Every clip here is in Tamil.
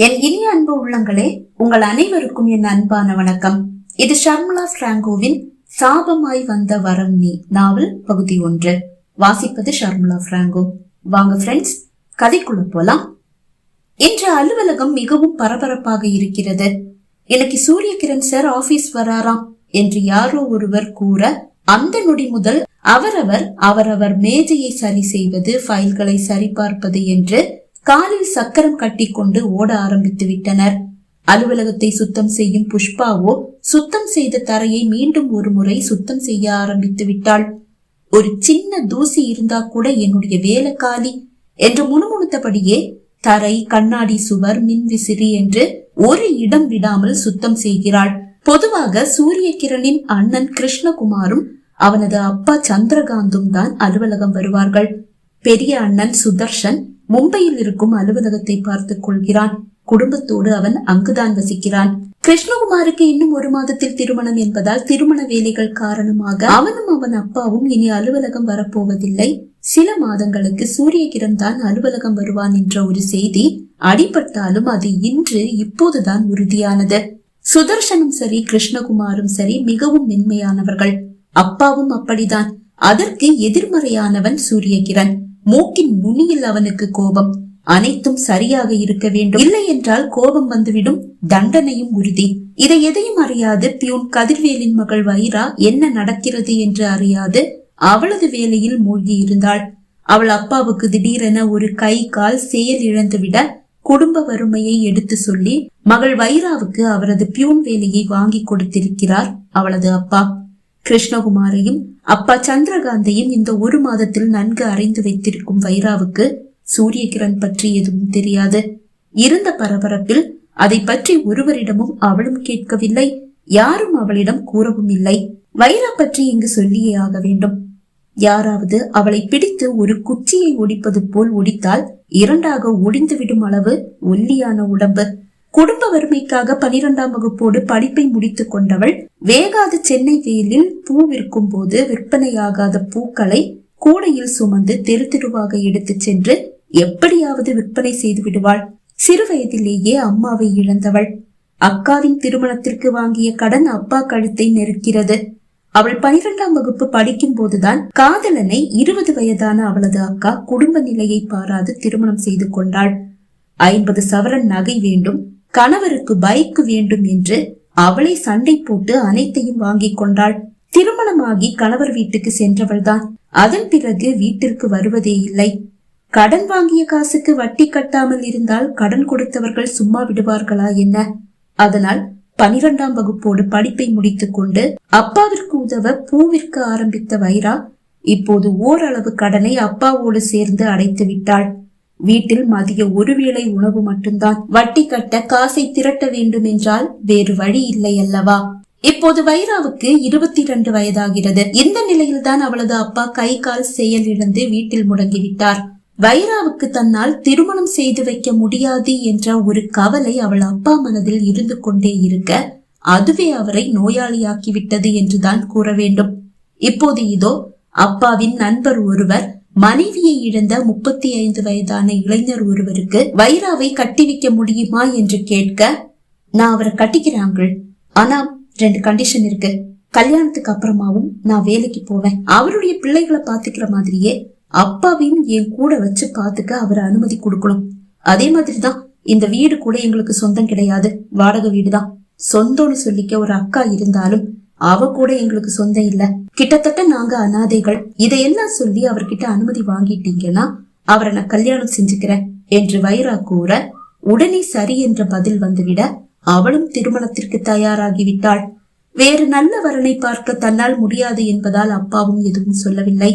என் இனிய அன்பு உள்ளங்களே, உங்கள் அனைவருக்கும் என் அன்பான வணக்கம். இது ஷர்மிளா பிராங்கோவின் சாபமாய் வந்த வரம் நீ நாவல் பகுதி 1. வாசிப்பது ஷர்மிளா பிராங்கோ. வாங்க ஃப்ரெண்ட்ஸ், கதைக்குள்ள போலாம். இன்று அலுவலகம் மிகவும் பரபரப்பாக இருக்கிறது. எனக்கு சூரியகிரண் சார் ஆபீஸ் வராராம் என்று யாரோ ஒருவர் கூற, அந்த நொடி முதல் அவரவர் மேஜையை சரி செய்வது, ஃபைல்களை சரிபார்ப்பது என்று காலில் சக்கரம் கட்டி கொண்டு ஓட ஆரம்பித்து விட்டனர். அலுவலகத்தை சுத்தம் செய்யும் புஷ்பாவோ சுத்தம் செய்த தரையை மீண்டும் ஒரு முறை சுத்தம் செய்ய ஆரம்பித்து விட்டாள். ஒரு சின்ன தூசி இருந்தா கூட என்னுடைய வேலை காலி என்று முணுமுணுத்தபடியே தரை, கண்ணாடி சுவர், மின்விசிறி என்று ஒரு இடம் விடாமல் சுத்தம் செய்கிறாள். பொதுவாக சூரியகிரனின் அண்ணன் கிருஷ்ணகுமாரும் அவனது அப்பா சந்திரகாந்தும் தான் அலுவலகம் வருவார்கள். பெரிய அண்ணன் சுதர்ஷன் மும்பையில் இருக்கும் அலுவலகத்தை பார்த்துக் கொள்கிறான். குடும்பத்தோடு அவன் அங்குதான் வசிக்கிறான். கிருஷ்ணகுமாருக்கு இன்னும் 1 மாதத்தில் திருமணம் என்பதால் திருமண வேலைகள் காரணமாக அவனும் அவன் அப்பாவும் இனி அலுவலகம் வரப்போவதில்லை. சில மாதங்களுக்கு சூரியகிரண் தான் அலுவலகம் வருவான் என்ற ஒரு செய்தி அடிபட்டாலும் அது இப்போதுதான் உறுதியானது. சுதர்ஷனும் சரி, கிருஷ்ணகுமாரும் சரி மிகவும் மென்மையானவர்கள். அப்பாவும் அப்படிதான். அதற்கு எதிர்மறையானவன் சூரியகிரண். மூக்கின் நுனியில் அவனுக்கு கோபம். அனைத்தும் சரியாக இருக்க வேண்டும், இல்லை என்றால் கோபம் வந்துவிடும், தண்டனையும் உறுதி. இதை எதையும் அறியாது பியூன் கதிர்வேலின் மகள் வைரா என்ன நடக்கிறது என்று அறியாது அவளது வேலையில் மூழ்கி இருந்தாள். அவள் அப்பாவுக்கு திடீரென ஒரு கை கால் செயல் இழந்துவிட குடும்ப வறுமையை எடுத்து சொல்லி மகள் வைராவுக்கு அவரது பியூன் வேலையை வாங்கி கொடுத்திருக்கிறார் அவளது அப்பா. கிருஷ்ணகுமாரையும் அப்பா சந்திரகாந்தையும் இந்த 1 மாதத்தில் நன்கு அறிந்து வைத்திருக்கும் வைராவுக்கு சூரியகிரண் பற்றி எதுவும் தெரியாது. இருந்த பரபரப்பில் அதை பற்றி ஒருவரிடமும் அவளும் கேட்கவில்லை, யாரும் அவளிடம் கூறவும் இல்லை. வைரா பற்றி இங்கு சொல்லியே ஆக வேண்டும். யாராவது அவளை பிடித்து ஒரு குச்சியை ஒடிப்பது போல் ஒடித்தால் 2ஆக ஒடிந்துவிடும் அளவு ஒல்லியான உடம்பு. குடும்ப வறுமைக்காக 12ஆம் வகுப்போடு படிப்பை முடித்துக் கொண்டவள் வேகாத சென்னை வெயிலில் பூ விற்கும் போது விற்பனையாகாத பூக்களை கூடையில் சுமந்து தெரு தெருவாக எடுத்து சென்று எப்படியாவது விற்பனை செய்து விடுவாள். சிறு வயதிலேயே அம்மாவை இழந்தவள். அக்காவின் திருமணத்திற்கு வாங்கிய கடன் அப்பா கழுத்தை நெருக்கிறது. அவள் 12ஆம் வகுப்பு படிக்கும் போதுதான் காதலனை 20 வயதான அவளது அக்கா குடும்ப நிலையை பாராது திருமணம் செய்து கொண்டாள். 50 சவரன் நகை வேண்டும், கணவருக்கு பைக் வேண்டும் என்று அவளை சண்டை போட்டு அனைத்தையும் வாங்கி கொண்டாள். திருமணமாகி கணவர் வீட்டுக்கு சென்றவள்தான். அதன் பிறகு வீட்டிற்கு வருவதே இல்லை. கடன் வாங்கிய காசுக்கு வட்டி கட்டாமல் இருந்தால் கடன் கொடுத்தவர்கள் சும்மா விடுவார்களா என்ன? அதனால் 12ஆம் வகுப்போடு படிப்பை முடித்துக் கொண்டு அப்பாவிற்கு உதவ பூவிற்க ஆரம்பித்த வைரா இப்போது ஓரளவு கடனை அப்பாவோடு சேர்ந்து அடைத்து விட்டாள். வீட்டில் மதிய ஒருவேளை உணவு மட்டும்தான். வட்டி கட்ட காசை திரட்ட வேண்டும் என்றால் வேறு வழி இல்லை அல்லவா? இப்போது வைராவுக்கு 22 வயதாகிறது. இந்த நிலையில்தான் அவளது அப்பா கை கால் செயல் இழந்து வீட்டில் முடங்கிவிட்டார். வைராவுக்கு தன்னால் திருமணம் செய்து வைக்க முடியாது என்ற ஒரு கவலை அவள் அப்பா மனதில் இருந்து கொண்டே இருக்க, அதுவே அவரை நோயாளியாக்கிவிட்டது என்றுதான் கூற வேண்டும். இப்போது இதோ அப்பாவின் நண்பர் ஒருவர் மனைவியை இழந்த 35 வயதான இளைஞர் ஒருவருக்கு வைராவை கட்டி வைக்க முடியுமா என்று கேட்க, நான் அவரை கட்டிக்கிறாங்க, ஆனா 2 கண்டிஷன் இருக்கு. கல்யாணத்துக்கு அப்புறமாவும் நான் வேலைக்கு போவேன். அவருடைய பிள்ளைகளை பாத்துக்கிற மாதிரியே அப்பாவையும் என் கூட வச்சு பாத்துக்க அவரை அனுமதி கொடுக்கணும். அதே மாதிரிதான் இந்த வீடு கூட எங்களுக்கு சொந்தம் கிடையாது, வாடகை வீடுதான். சொந்தம்னு சொல்லிக்க ஒரு அக்கா இருந்தாலும் அவ கூட எங்களுக்கு சொந்தம் இல்ல. கிட்டத்தட்ட நாங்க அனாதைகள். இதையெல்லாம் சொல்லி அவர்கிட்ட அனுமதி வாங்கிட்டீங்கன்னா அவரை நான் கல்யாணம் செஞ்சுக்கிறேன் என்று வைரா கூற, உடனே சரி என்ற பதில் வந்துவிட அவளும் திருமணத்திற்கு தயாராகிவிட்டாள். வேறு நல்ல வரனை பார்க்க தன்னால் முடியாது என்பதால் அப்பாவும் எதுவும் சொல்லவில்லை.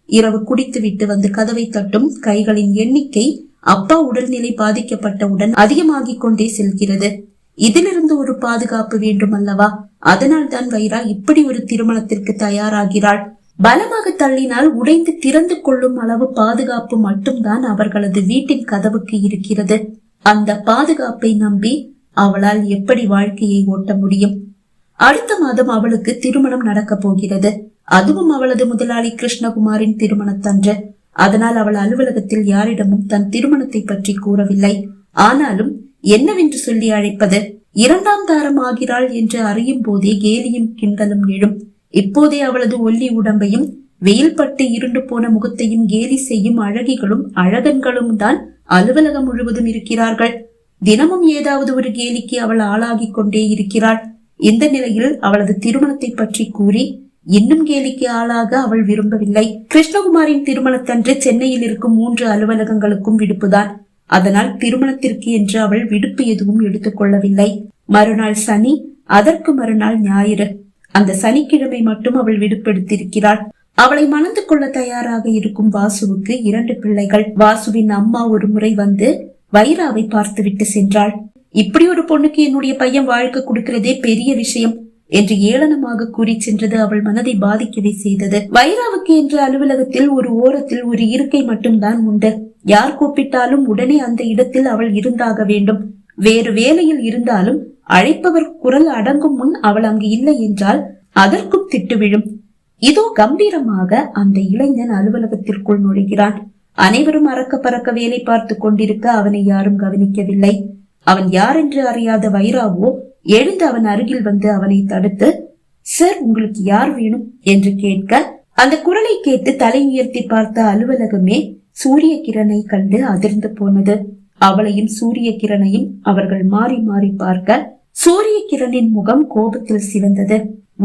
இரவு குடித்து விட்டு வந்து கதவை தட்டும் கைகளின் எண்ணிக்கை அப்பா உடல்நிலை பாதிக்கப்பட்டவுடன் அதிகமாகிக் கொண்டே செல்கிறது. இதிலிருந்து ஒரு பாதுகாப்பு வேண்டும் அல்லவா? அதனால் தான் வைரா இப்படி ஒரு திருமணத்திற்கு தயாராகிறாள். பலமாக தள்ளினால் உடைந்து திறந்து கொள்ளும் அளவு பாதுகாப்பு மட்டும்தான் அவர்களது வீட்டின் கதவுக்கு இருக்கிறது. அந்த பாதுகாப்பை நம்பி அவளால் எப்படி வாழ்க்கையை ஓட்ட முடியும்? அடுத்த மாதம் அவளுக்கு திருமணம் நடக்க போகிறது. அதுவும் அவளது முதலாளி கிருஷ்ணகுமாரின் திருமணத்தன்று. அதனால் அவள் அலுவலகத்தில் யாரிடமும் தன் திருமணத்தை பற்றி கூறவில்லை. ஆனாலும் என்னவென்று சொல்லி அழைப்பது? இரண்டாம் தாரம் ஆகிறாள் என்று அறியும் போதே கேலியும் கிண்டலும் எழும். இப்போதே அவளது ஒல்லி உடம்பையும் வெயில் பட்டு இருண்டு போன முகத்தையும் கேலி செய்யும் அழகிகளும் அழகன்களும் தான் அலுவலகம் முழுவதும் இருக்கிறார்கள். தினமும் ஏதாவது ஒரு கேலிக்கு அவள் ஆளாகி கொண்டே இருக்கிறாள். இந்த நிலையில் அவளது திருமணத்தை பற்றி கூறி இன்னும் கேலிக்கு ஆளாக அவள் விரும்பவில்லை. கிருஷ்ணகுமாரின் திருமணத்தன்று சென்னையில் இருக்கும் 3 அலுவலகங்களுக்கும் விடுப்புதான். அதனால் திருமணத்திற்கு என்று அவள் விடுப்பு எதுவும் எடுத்துக் கொள்ளவில்லை. மறுநாள் சனி, அதற்கு மறுநாள் ஞாயிறு. அந்த சனிக்கிழமை மட்டும் அவள் விடுப்பெடுத்திருக்கிறாள். அவளை மணந்து கொள்ள தயாராக இருக்கும் வாசுவுக்கு 2 பிள்ளைகள். வாசுவின் அம்மா ஒரு முறை வந்து வைராவை பார்த்துவிட்டு சென்றாள். இப்படி ஒரு பொண்ணுக்கு என்னுடைய பையன் வாழ்க்கை கொடுக்கிறதே பெரிய விஷயம் என்று ஏளனமாக கூறி சென்றது அவள் மனதை பாதிக்கவே செய்தது. வைராவுக்கு என்று அலுவலகத்தில் ஒரு ஓரத்தில் ஒரு இருக்கை மட்டும்தான் உண்டு. யார் கூப்பிட்டாலும் உடனே அந்த இடத்தில் அவள் இருந்தாக வேண்டும். வேறு வேலையில் இருந்தாலும் அழைப்பவர் குரல் அடங்கும் முன் அவள் அங்கு இல்லை என்றால் அதற்கும் திட்டு விழும். இதோ கம்பீரமாக அந்த இளைஞன் அலுவலகத்திற்குள் நுழைகிறான். அனைவரும் அறக்க பறக்க வேலை பார்த்து கொண்டிருக்க அவனை யாரும் கவனிக்கவில்லை. அவன் யார் என்று அறியாத வைராவோ எழுந்து அவன் அருகில் வந்து அவனை தடுத்து, சார், உங்களுக்கு யார் வேணும் என்று கேட்க, அந்த குரலை கேட்டு தலை உயர்த்தி பார்த்த அலுவலகமே சூரிய கிரணை கண்டு அதிர்ந்து போனது. அவளையும் சூரிய கிரணையும் அவர்கள் மாறி மாறி பார்க்க சூரிய கிரணின் முகம் கோபத்தில் சிவந்தது.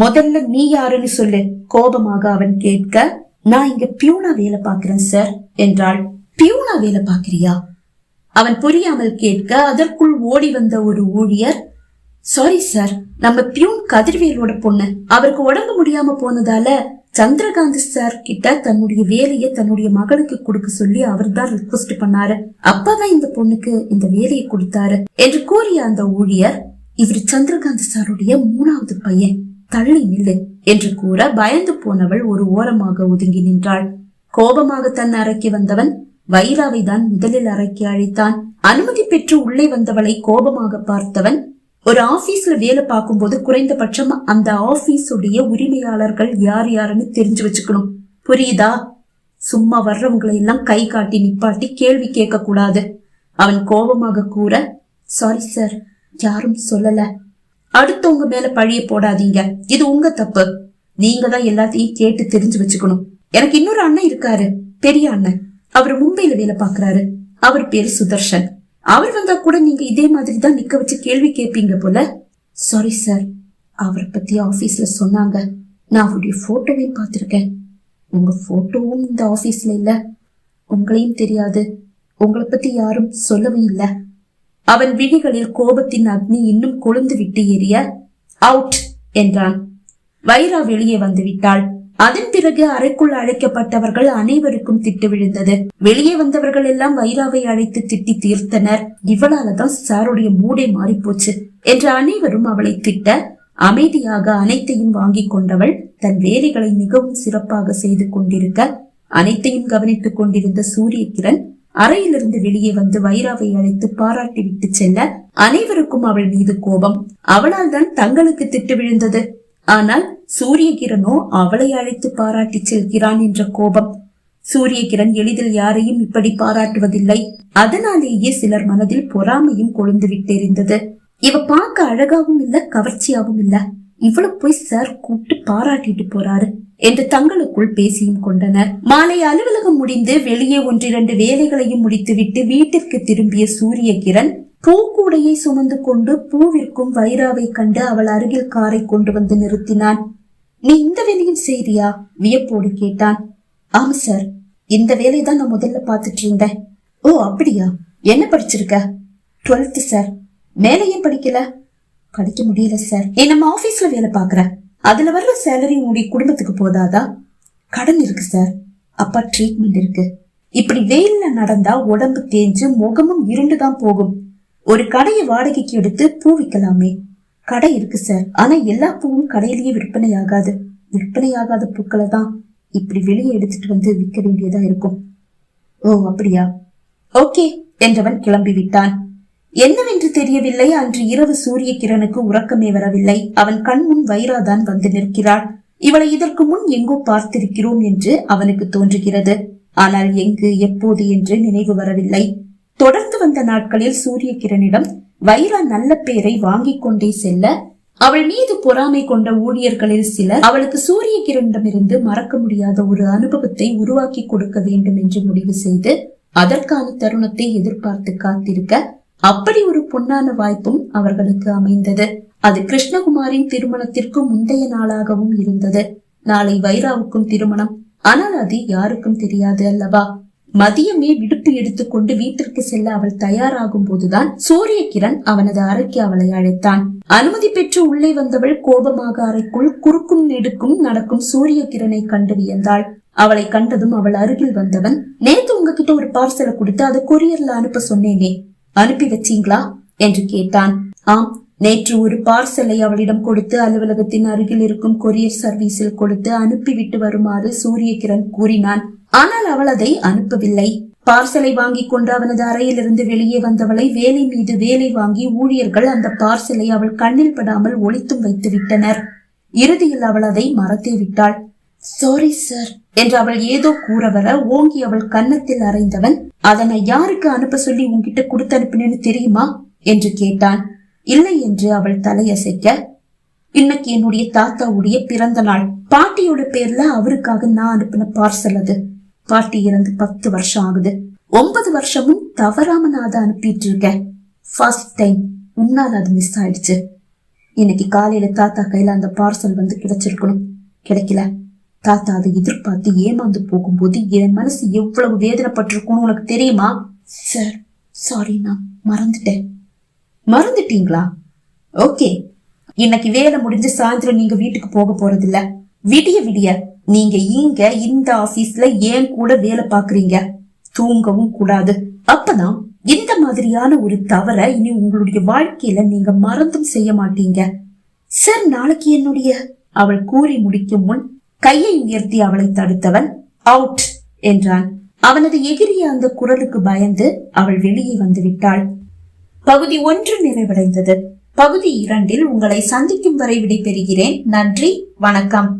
முதல்ல நீ யாருன்னு சொல்லு, கோபமாக அவன் கேட்க, நான் இங்க பியூனா வேலை பாக்குறேன் சார் என்றாள். பியூனா வேலை பாக்குறியா? அவன் புரியாமல் கேட்க அதற்குள் ஓடி வந்த ஒரு ஊழியர், சாரி சார், நம்ம பியூன் கதிர்வேலோட பொண்ணு, அவருக்கு உடம்பு முடியாம போனதால சந்திரகாந்த் சார் கிட்ட தன்னுடைய வேலையை தன்னுடைய மகளுக்கு கொடுக்க சொல்லி அவர் தான் ரிக்வெஸ்ட் பண்ணாரு. அப்பதான் இந்த பொண்ணுக்கு இந்த வேலையை கொடுத்தாரு என்று கூறிய அந்த ஊழியர், இவர் சந்திரகாந்த் சாருடைய 3வது பையன், தள்ளி நில்லு என்று கூற பயந்து போனவள் ஒரு ஓரமாக ஒதுங்கி நின்றாள். கோபமாக தன் அறைக்கு வந்தவன் வைராவை தான் முதலில் அறைக்கு அழைத்தான். அனுமதி பெற்று உள்ளே வந்தவளை கோபமாக பார்த்தவன், ஒரு ஆபீஸ்ல வேலை பார்க்கும் போது குறைந்தபட்சம் அந்த ஆபீஸ் உடைய உரிமையாளர்கள் யார் யாருன்னு தெரிஞ்சு வச்சுக்கணும், புரியுதா? சும்மா வர்றவங்களை எல்லாம் கை காட்டி நிப்பாட்டி கேள்வி கேட்க கூடாது. அவன் கோபமாக கூற, சாரி சார், யாரும் சொல்லல. அடுத்தவங்க மேல பழிய போடாதீங்க, இது உங்க தப்பு. நீங்க தான் எல்லாத்தையும் கேட்டு தெரிஞ்சு வச்சுக்கணும். எனக்கு இன்னொரு அண்ணன் இருக்காரு, பெரிய அண்ணன். அவர் மும்பைல வேலை பாக்குறாரு. அவர் பேரு சுதர்ஷன். அவர் வந்தா கூட நீங்க இதே மாதிரி தான் நிக்க வச்சு கேள்வி கேட்பீங்க போல. சாரி சார், அவரை பத்தி ஆபீஸ்ல சொன்னாங்க. நான் அவருடைய போட்டோவையும் பார்த்திருக்கேன். உங்க போட்டோவும் இந்த ஆபீஸ்ல இல்ல, உங்களையும் தெரியாது, உங்களை பத்தி யாரும் சொல்லவும் இல்ல. அவன் விழிகளில் கோபத்தின் அக்னி இன்னும் கொழுந்து விட்டு எரிய, அவுட் என்றான். வைரா வெளியே வந்து விட்டாள். அதன் பிறகு அறைக்குள் அழைக்கப்பட்டவர்கள் அனைவருக்கும் திட்டு விழுந்தது. வெளியே வந்தவர்கள் எல்லாம் வைராவை அழைத்து திட்டி தீர்த்தனர். இவளாலதான் சாருடைய மூடே மாறி போச்சு என்று அனைவரும் அவளை திட்ட, அமைதியாக அனைத்தையும் வாங்கி கொண்டவள் தன் வேலைகளை மிகவும் சிறப்பாக செய்து கொண்டிருக்க, அனைத்தையும் கவனித்துக் கொண்டிருந்த சூரிய கிரண் அறையிலிருந்து வெளியே வந்து வைராவை அழைத்து பாராட்டி விட்டு செல்ல அனைவருக்கும் அவள் மீது கோபம். அவளால் தான் தங்களுக்கு திட்டு விழுந்தது. ஆனால் சூரிய கிரணோ அவளை அழைத்து பாராட்டி செல்கிறான் என்ற கோபம். சூரிய கிரண் எளிதில் யாரையும் இப்படி பாராட்டுவதில்லை. அதனாலேயே சிலர் மனதில் பொறாமையும் கொழுந்து விட்டெறிந்தது. இவ பார்க்க அழகாவும் இல்ல, கவர்ச்சியாவும் இல்ல, இவ்வளவு போய் சார் கூப்பிட்டு பாராட்டிட்டு போறாரு என்று தங்களுக்குள் பேசியும் கொண்டனர். மாலை அலுவலகம் முடிந்து வெளியே 1-2 வேலைகளையும் முடித்துவிட்டு வீட்டிற்கு திரும்பிய சூரிய கிரண் பூக்கூடையை சுமந்து கொண்டு பூவிற்கும் வைராவை கண்டு அவள் அருகில் காரை கொண்டு வந்து நிறுத்தினான். நீ இந்த வேலையும் செய்றியா? வியப்போடு கேட்டான். ஆமா சார், இந்த வேலைதான் நான் முதல்ல பாத்துட்டு இருந்தேன். ஓ அப்படியா? என்ன படிச்சிருக்க? 12th sir. மேலையே படிக்கல? படிக்க முடியல சார். நீ நம்ம ஆபீஸ்ல வேலை பாக்குற, அதுல வர்ற சேலரி உங்களுடைய குடும்பத்துக்கு போதாதா? கடன் இருக்கு சார், அப்பா ட்ரீட்மெண்ட் இருக்கு. இப்படி வெயில்ல நடந்தா உடம்பு தேஞ்சு முகமும் இருண்டுதான் போகும். ஒரு கடையை வாடகைக்கு எடுத்து பூ விற்கலாமே. கடை இருக்கு சார், ஆனா எல்லா பூவும் கடையிலேயே விற்பனை ஆகாது. விற்பனை ஆகாத பூக்களை தான் இப்படி வெளியே எடுத்துட்டு வந்து விற்க வேண்டியதா இருக்கும். ஓ அப்படியா? ஓகே என்றவன் கிளம்பி விட்டான். என்னவென்று தெரியவில்லை. அன்று இரவு சூரிய கிரனுக்கு உறக்கமே வரவில்லை. அவன் கண் முன் வைராதான் வந்து நிற்கிறாள். இவளை இதற்கு முன் எங்கோ பார்த்திருக்கிறோம் என்று அவனுக்கு தோன்றுகிறது. ஆனால் எங்கு, எப்போது என்று நினைவு வரவில்லை. தொடர்ந்து வந்த நாட்களில் சூரியகிரனிடம் வைரா நல்ல பேரை வாங்கிக் கொண்டே செல்ல அவள் மீது பொறாமை கொண்ட ஊழியர்களில் சிலர் அவளுக்கு சூரியகிரனிடமிருந்து மறக்க முடியாத ஒரு அனுபவத்தை உருவாக்கி கொடுக்க வேண்டும் என்று முடிவு செய்து அதற்கான தருணத்தை எதிர்பார்த்து காத்திருக்க அப்படி ஒரு பொன்னான வாய்ப்பும் அவர்களுக்கு அமைந்தது. அது கிருஷ்ணகுமாரின் திருமணத்திற்கு முந்தைய நாளாகவும் இருந்தது. நாளை வைராவுக்கும் திருமணம். ஆனால் அது யாருக்கும் தெரியாது அல்லவா? மதியமே விடுப்பு எடுத்துக்கொண்டு வீட்டிற்கு செல்ல அவள் தயாராகும் போதுதான் சூரியகிரண் அவனது அறைக்கு அவளை அழைத்தான். அனுமதி பெற்று உள்ளே வந்தவள் கோபமாக அறைக்குள் குறுக்கும் நெடுக்கும் நடக்கும் சூரியகிரனை கண்டு வியந்தாள். அவளை கண்டதும் அவள் அருகில் வந்தவன், நேத்து உங்ககிட்ட ஒரு பார்சலை கொடுத்து அதை கொரியர்ல அனுப்ப சொன்னேனே, அனுப்பி வச்சீங்களா என்று கேட்டான். ஆம், நேற்று ஒரு பார்சலை அவளிடம் கொடுத்து அலுவலகத்தின் அருகில் இருக்கும் கொரியர் சர்வீஸில் கொடுத்து அனுப்பிவிட்டு வருமாறு சூரியகிரண் கூறினான். ஆனால் அவள் அதை அனுப்பவில்லை. பார்சலை வாங்கி கொண்டு அவனது அறையிலிருந்து வெளியே வந்தவளை வேலை மீது வேலை வாங்கி ஊழியர்கள் அந்த பார்சலை அவள் கண்ணில் படாமல் ஒளித்தும் வைத்து விட்டனர். இறுதியில் அவள் அதை மறந்தே விட்டாள். சாரி சார் என்று அவள் ஏதோ கூற வர ஓங்கி அவள் கன்னத்தில் அறைந்தவன், அதனை யாருக்கு அனுப்ப சொல்லி உன்கிட்ட கொடுத்து அனுப்பினேன்னு தெரியுமா என்று கேட்டான். இல்லை என்று அவள் தலையசைக்க, இன்னைக்கு என்னுடைய தாத்தாவுடைய பிறந்த நாள், பாட்டியோட பேர்ல அவருக்காக நான் அனுப்பின பார்சல் அது. பாட்டி இறந்து 10 வருஷம் ஆகுது. 9 வருஷமும் தவறாம நான் அதை அனுப்பிட்டு இருக்கேன். ஃபர்ஸ்ட் டைம் உன்னால அது மிஸ் ஆயிடுச்சு. இன்னைக்கு காலையில தாத்தா கையில அந்த பார்சல் வந்து கிடைச்சிருக்கணும், கிடைக்கல. தாத்தா அதை எதிர்பார்த்து ஏமாந்து போகும்போது என் மனசு எவ்வளவு வேதனைப்பட்டிருக்கும்னு உனக்கு தெரியுமா? சார் சாரி, நான் மறந்துட்டேன். மறந்துட்டீங்களா? ஓகே, இன்னைக்கு வேலை முடிஞ்சு சாயந்தரம் நீங்க வீட்டுக்கு போக போறது இல்ல. விடிய விடிய நீங்க இங்க இந்த ஆபீஸ்ல ஏன் கூட வேலை பாக்குறீங்க. தூங்கவும் கூடாது. அப்பதான் இந்த மாதிரியான ஒரு தவற இனி உங்களுடைய வாழ்க்கையில நீங்க மறந்தும் செய்ய மாட்டீங்க. சார் நாளைக்கு என்னுடைய அவள் கூறி முடிக்கும் முன் கையை உயர்த்தி அவளை தடுத்தவன் அவுட் என்றான். அவனது எகிரிய அந்த குரலுக்கு பயந்து அவள் வெளியே வந்து விட்டாள். பகுதி 1 நிறைவடைந்தது. பகுதி 2 உங்களை சந்திக்கும் வரை விடைபெறுகிறேன். நன்றி, வணக்கம்.